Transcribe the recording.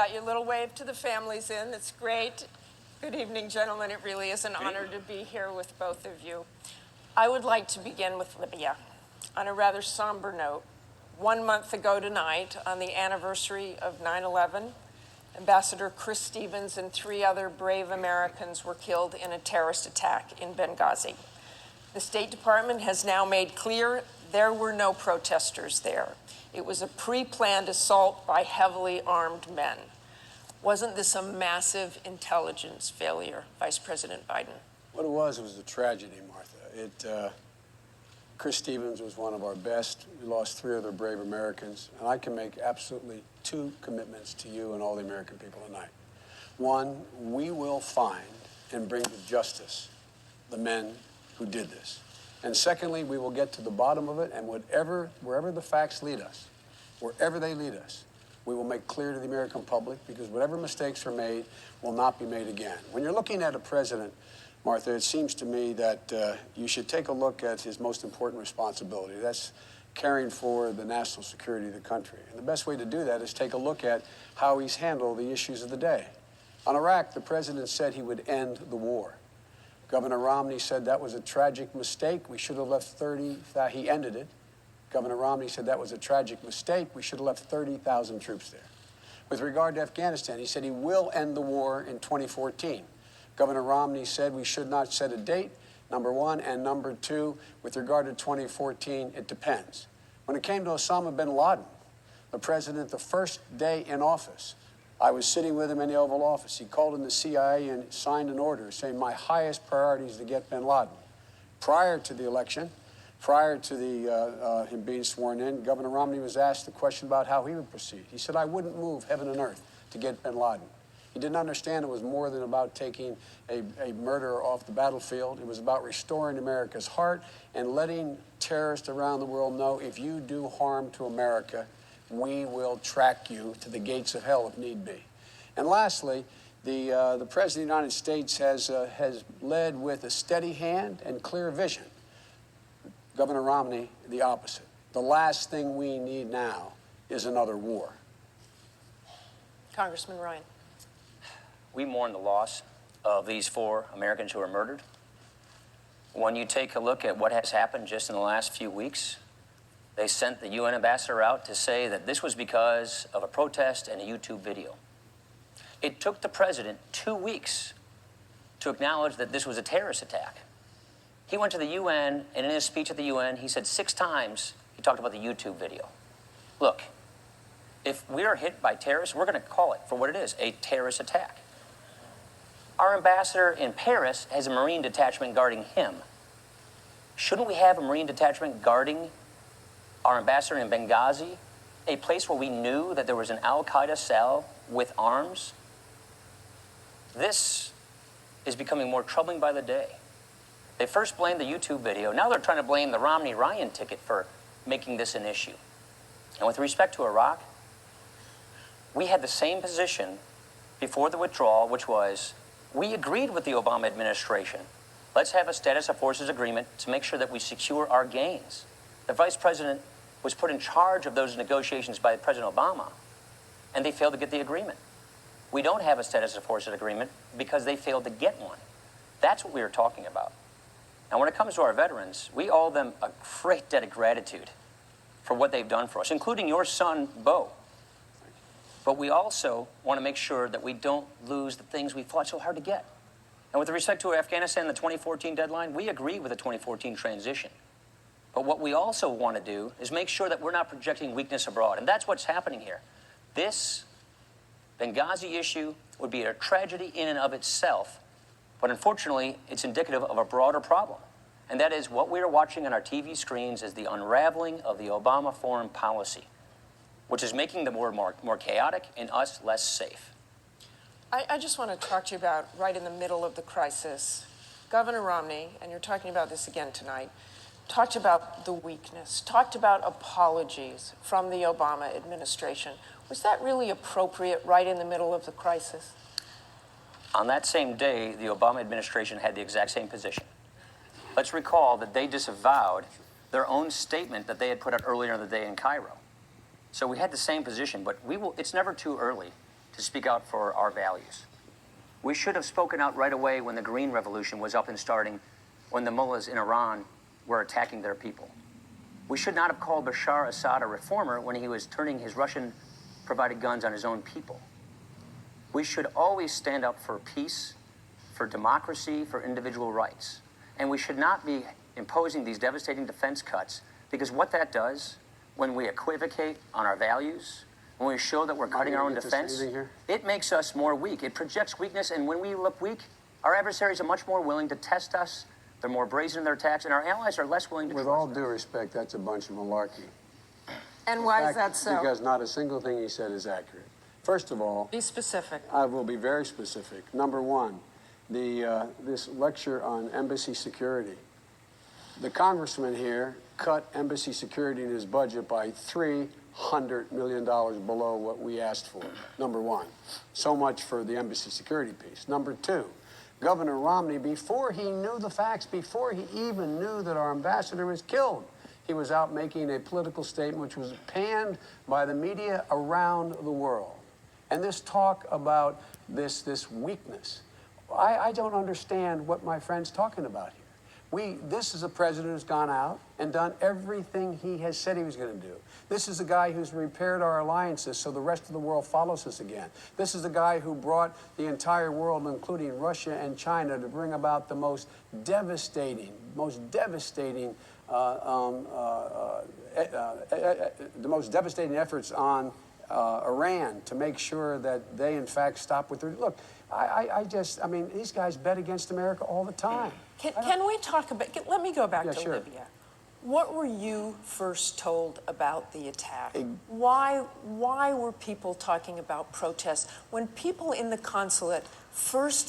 Got your little wave to the families in. That's great. Good evening, gentlemen. It really is an honor to be here with both of you. I would like to begin with Libya on a rather somber note. 1 month ago tonight, on the anniversary of 9/11, Ambassador Chris Stevens and 3 other brave Americans were killed in a terrorist attack in Benghazi. The State Department has now made clear there were no protesters there. It was a pre-planned assault by heavily armed men. Wasn't this a massive intelligence failure, Vice President Biden? What it was a tragedy, Martha. Chris Stevens was one of our best. We lost 3 other brave Americans. And I can make absolutely 2 commitments to you and all the American people tonight. One, we will find and bring to justice the men who did this. And secondly, we will get to the bottom of it, and wherever the facts lead us, wherever they lead us, we will make clear to the American public, because whatever mistakes are made will not be made again. When you're looking at a president, Martha, it seems to me that you should take a look at his most important responsibility. That's caring for the national security of the country. And the best way to do that is take a look at how he's handled the issues of the day. On Iraq, the president said he would end the war. Governor Romney said that was a tragic mistake. We should have left 30,000. He ended it. Governor Romney said that was a tragic mistake. We should have left 30,000 troops there. With regard to Afghanistan, he said he will end the war in 2014. Governor Romney said we should not set a date, number one, and number two, with regard to 2014, it depends. When it came to Osama bin Laden, the president, the first day in office, I was sitting with him in the Oval Office. He called in the CIA and signed an order saying my highest priority is to get bin Laden. Prior to the election, prior to him being sworn in, Governor Romney was asked the question about how he would proceed. He said, I wouldn't move heaven and earth to get bin Laden. He didn't understand it was more than about taking a murderer off the battlefield. It was about restoring America's heart and letting terrorists around the world know if you do harm to America, we will track you to the gates of hell if need be. And lastly, the President of the United States has led with a steady hand and clear vision. Governor Romney, the opposite. The last thing we need now is another war. Congressman Ryan. We mourn the loss of these 4 Americans who were murdered. When you take a look at what has happened just in the last few weeks, they sent the UN ambassador out to say that this was because of a protest and a YouTube video. It took the president 2 weeks to acknowledge that this was a terrorist attack. He went to the UN, and in his speech at the UN, he said 6 times he talked about the YouTube video. Look, if we are hit by terrorists, we're going to call it for what it is, a terrorist attack. Our ambassador in Paris has a Marine detachment guarding him. Shouldn't we have a Marine detachment guarding our ambassador in Benghazi, a place where we knew that there was an al-Qaeda cell with arms? This is becoming more troubling by the day. They first blamed the YouTube video. Now they're trying to blame the Romney-Ryan ticket for making this an issue. And with respect to Iraq, we had the same position before the withdrawal, which was we agreed with the Obama administration. Let's have a status of forces agreement to make sure that we secure our gains. The vice president was put in charge of those negotiations by President Obama, and they failed to get the agreement. We don't have a status of forces agreement because they failed to get one. That's what we were talking about. Now, when it comes to our veterans, we owe them a great debt of gratitude for what they've done for us, including your son, Bo. But we also want to make sure that we don't lose the things we fought so hard to get. And with respect to Afghanistan, the 2014 deadline, we agree with the 2014 transition. But what we also want to do is make sure that we're not projecting weakness abroad. And that's what's happening here. This Benghazi issue would be a tragedy in and of itself. But unfortunately, it's indicative of a broader problem. And that is what we are watching on our TV screens is the unraveling of the Obama foreign policy, which is making the world more chaotic and us less safe. I just want to talk to you about right in the middle of the crisis. Governor Romney, and you're talking about this again tonight, talked about the weakness, talked about apologies from the Obama administration. Was that really appropriate right in the middle of the crisis? On that same day, the Obama administration had the exact same position. Let's recall that they disavowed their own statement that they had put out earlier in the day in Cairo. So we had the same position, but it's never too early to speak out for our values. We should have spoken out right away when the Green Revolution was up and starting, when the mullahs in Iran were attacking their people. We should not have called Bashar Assad a reformer when he was turning his Russian-provided guns on his own people. We should always stand up for peace, for democracy, for individual rights. And we should not be imposing these devastating defense cuts, because what that does, when we equivocate on our values, when we show that we're cutting our own defense, it makes us more weak. It projects weakness, and when we look weak, our adversaries are much more willing to test us. They're more brazen in their attacks, and our allies are less willing to trust us. With all due respect, that's a bunch of malarkey. And why is that so? Because not a single thing he said is accurate. First of all, Be specific. I will be very specific. Number one, this lecture on embassy security. The congressman here cut embassy security in his budget by $300 million below what we asked for. Number one. So much for the embassy security piece. Number two, Governor Romney, before he knew the facts, before he even knew that our ambassador was killed, he was out making a political statement which was panned by the media around the world. And this talk about this weakness, I don't understand what my friend's talking about here. This is a president who's gone out and done everything he has said he was going to do. This is a guy who's repaired our alliances so the rest of the world follows us again. This is a guy who brought the entire world, including Russia and China, to bring about the most devastating efforts on Iran to make sure that they, in fact, stop with their... Look, I mean, these guys bet against America all the time. Can we talk about... Let me go back to sure. Libya. What were you first told about the attack? Why were people talking about protests when people in the consulate first